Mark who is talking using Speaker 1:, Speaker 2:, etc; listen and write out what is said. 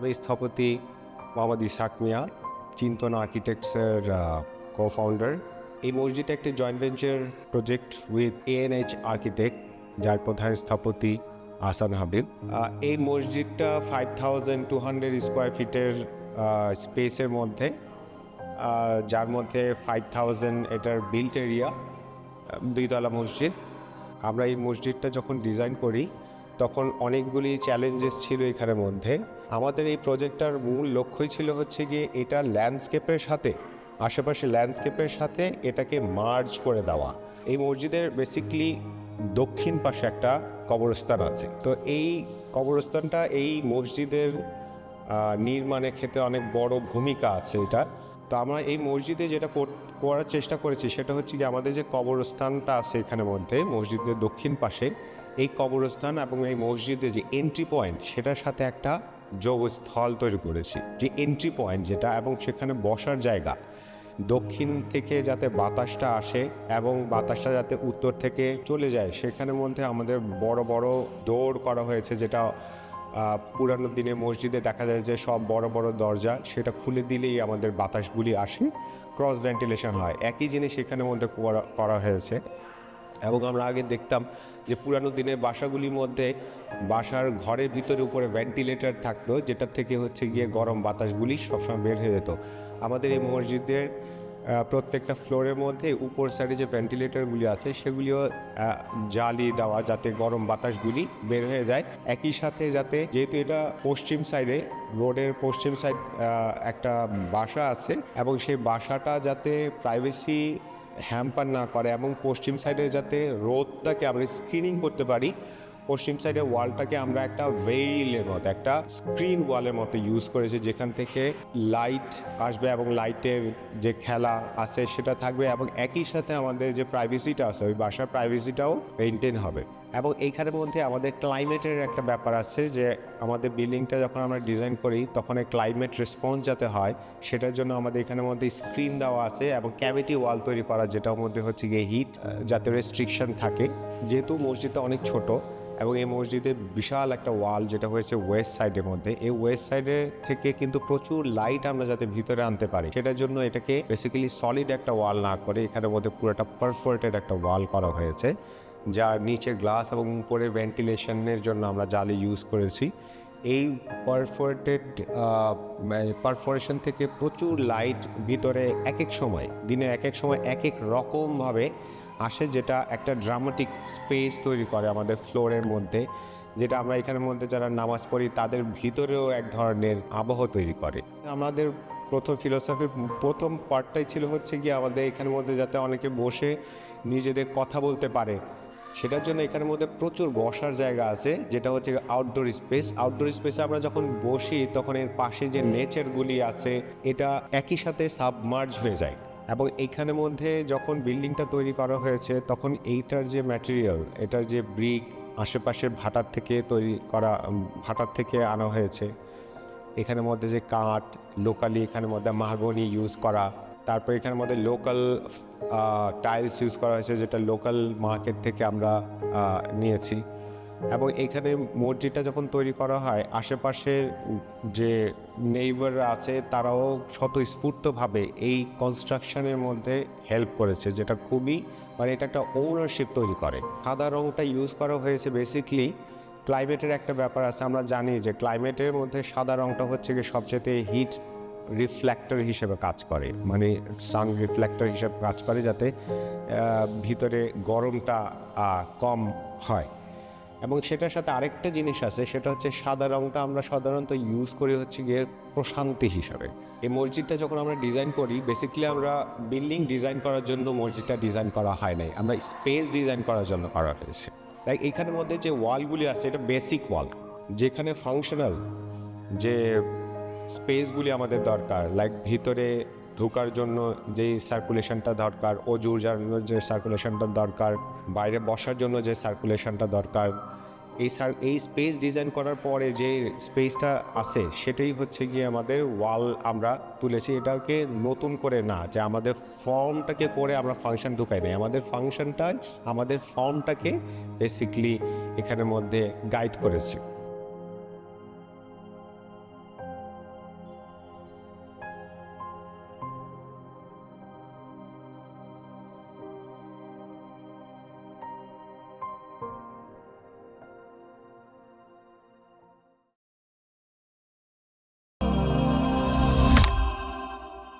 Speaker 1: আমি স্থপতি মোহাম্মদ ইসহাক মিয়া, চিন্তন আর্কিটেক্টসের কো-ফাউন্ডার। এই মসজিদটা একটি joint venture project with ANH architect, যার প্রধান স্থপতি আহসান হাবিব। এই মসজিদটা 5200 স্কোয়ার ফিটের স্পেসের মধ্যে, যার মধ্যে 5000 এটার বিল্ট এরিয়া, 2 তলা মসজিদ। আমরা এই মসজিদটা যখন ডিজাইন করি তখন অনেকগুলি চ্যালেঞ্জেস ছিল এখানের মধ্যে। আমাদের এই প্রজেক্টটার মূল লক্ষ্যই ছিল হচ্ছে গিয়ে এটা ল্যান্ডস্কেপের সাথে, আশেপাশে ল্যান্ডস্কেপের সাথে এটাকে মার্জ করে দেওয়া। এই মসজিদের বেসিকলি দক্ষিণ পাশে একটা কবরস্থান আছে, তো এই কবরস্থানটা এই মসজিদের নির্মাণের ক্ষেত্রে অনেক বড় ভূমিকা আছে এটা। তো আমরা এই মসজিদে যেটা করার চেষ্টা করেছি সেটা হচ্ছে কি, আমাদের যে কবরস্থানটা আছে এখানের মধ্যে মসজিদের দক্ষিণ পাশে, এই কবরস্থান এবং এই মসজিদে যে এন্ট্রি পয়েন্ট সেটার সাথে একটা যোগস্থল তৈরি করেছি, যে এন্ট্রি পয়েন্ট যেটা, এবং সেখানে বসার জায়গা। দক্ষিণ থেকে যাতে বাতাসটা আসে এবং বাতাসটা যাতে উত্তর থেকে চলে যায়, সেখানের মধ্যে আমাদের বড় বড় ডোর করা হয়েছে, যেটা পুরানো দিনে মসজিদে দেখা যায় যে সব বড় বড় দরজা, সেটা খুলে দিলেই আমাদের বাতাসগুলি আসে, ক্রস ভেন্টিলেশন হয়। একই জিনিস এখানের মধ্যে করা হয়েছে। এবং আমরা আগে দেখতাম যে পুরানো দিনের বাসাগুলির মধ্যে বাসার ঘরের ভিতরে উপরে ভেন্টিলেটর থাকতো, যেটার থেকে হচ্ছে গিয়ে গরম বাতাসগুলি সবসময় বের হয়ে যেত। আমাদের এই মসজিদের প্রত্যেকটা ফ্লোরের মধ্যে উপর সাইডে যে ভেন্টিলেটরগুলি আছে সেগুলিও জালি দেওয়া, যাতে গরম বাতাসগুলি বের হয়ে যায়। একই সাথে যাতে, যেহেতু এটা পশ্চিম সাইডে, রোডের পশ্চিম সাইড একটা বাসা আছে, এবং সেই বাসাটা যাতে প্রাইভেসি হ্যাম্পার না করে এবং পশ্চিম সাইডে যাতে রোদটাকে আমরা স্ক্রিনিং করতে পারি, পশ্চিম সাইডের ওয়ালটাকে আমরা একটা ভেইলের মতো, একটা স্ক্রিন ওয়ালের মতো ইউজ করেছি, যেখান থেকে লাইট আসবে এবং লাইটের যে খেলা আছে সেটা থাকবে, এবং একই সাথে আমাদের যে প্রাইভেসিটা আছে ওই বাসার প্রাইভেসিটাও মেনটেন হবে। এবং এইখানের মধ্যে আমাদের ক্লাইমেটের একটা ব্যাপার আছে, যে আমাদের বিল্ডিংটা যখন আমরা ডিজাইন করি তখন এই ক্লাইমেট রেসপন্স যাতে হয়, সেটার জন্য আমাদের এখানের মধ্যে স্ক্রিন দেওয়া আছে এবং ক্যাভিটি ওয়াল তৈরি করা, যেটার মধ্যে হচ্ছে গিয়ে হিট যাতে রেস্ট্রিকশন থাকে। যেহেতু মসজিদটা অনেক ছোট এবং এই মসজিদে বিশাল একটা ওয়াল যেটা হয়েছে ওয়েস্ট সাইডের মধ্যে, এই ওয়েস্ট সাইডে থেকে কিন্তু প্রচুর লাইট আমরা যাতে ভিতরে আনতে পারি, সেটার জন্য এটাকে বেসিক্যালি সলিড একটা ওয়াল না করে এখানের মধ্যে পুরোটা পারফোরেটেড একটা ওয়াল করা হয়েছে, যার নিচে গ্লাস এবং উপরে ভেন্টিলেশনের জন্য আমরা জালি ইউজ করেছি। এই পারফোরেশন থেকে প্রচুর লাইট ভিতরে এক এক সময়, দিনের এক এক সময় এক এক রকমভাবে আসে, যেটা একটা ড্রামাটিক স্পেস তৈরি করে আমাদের ফ্লোরের মধ্যে, যেটা আমরা এখানের মধ্যে যারা নামাজ পড়ি তাদের ভিতরেও এক ধরনের আবহ তৈরি করে। আমাদের ফিলোসফির প্রথম পার্টটাই ছিল হচ্ছে গিয়ে আমাদের এখানের মধ্যে যাতে অনেকে বসে নিজেদের কথা বলতে পারে, সেটার জন্য এখানের মধ্যে প্রচুর বসার জায়গা আছে, যেটা হচ্ছে আউটডোর স্পেস। আউটডোর স্পেসে আমরা যখন বসি তখন এর পাশে যে নেচারগুলি আছে এটা একই সাথে সাবমার্জ হয়ে যায়। এবং এইখানের মধ্যে যখন বিল্ডিংটা তৈরি করা হয়েছে তখন এইটার যে ম্যাটেরিয়াল, এটার যে ব্রিক আশেপাশের ভাটার থেকে তৈরি করা, ভাটার থেকে আনা হয়েছে। এখানের মধ্যে যে কাঠ লোকালি এখানের মধ্যে মাহগনি ইউজ করা, তারপর এখানের মধ্যে লোকাল টাইলস ইউজ করা হয়েছে, যেটা লোকাল মার্কেট থেকে আমরা নিয়েছি। এবং এখানে মসজিদটা যখন তৈরি করা হয় আশেপাশের যে নেইবাররা আছে তারাও স্বতঃস্ফূর্তভাবে এই কনস্ট্রাকশনের মধ্যে হেল্প করেছে, যেটা খুবই এটা একটা ওনারশিপ তৈরি করে। সাদা রঙটা ইউজ করা হয়েছে বেসিকলি ক্লাইমেটের একটা ব্যাপার আছে। আমরা জানি যে ক্লাইমেটের মধ্যে সাদা রঙটা হচ্ছে গিয়ে সবচেয়ে হিট রিফ্লেক্টর হিসেবে কাজ করে, সান রিফ্লেক্টর হিসেবে কাজ করে, যাতে ভিতরে গরমটা কম হয়। এবং সেটার সাথে আরেকটা জিনিস আছে, সেটা হচ্ছে সাদা রঙটা আমরা সাধারণত ইউজ করি হচ্ছে গিয়ে প্রশান্তি হিসাবে। এই মসজিদটা যখন আমরা ডিজাইন করি, বেসিক্যালি আমরা বিল্ডিং ডিজাইন করার জন্য মসজিদটা ডিজাইন করা হয় নাই, আমরা স্পেস ডিজাইন করার জন্য করা হয়েছে। তাই এখানের মধ্যে যে ওয়ালগুলি আছে এটা বেসিক ওয়াল, যেখানে ফাংশনাল যে স্পেসগুলি আমাদের দরকার, লাইক ভিতরে ঢোকার জন্য যেই সার্কুলেশনটা দরকার, অজুর জন্য যে সার্কুলেশনটা দরকার, বাইরে বসার জন্য যে সার্কুলেশনটা দরকার, এই স্পেস ডিজাইন করার পরে যে স্পেসটা আছে সেটাই হচ্ছে গিয়ে আমাদের ওয়াল আমরা তুলেছি। এটাকে নতুন করে না যে আমাদের ফর্মটাকে করে আমরা ফাংশন ঢুকাই নাই, আমাদের ফাংশনটা আমাদের ফর্মটাকে বেসিকলি এখানের মধ্যে গাইড করেছে।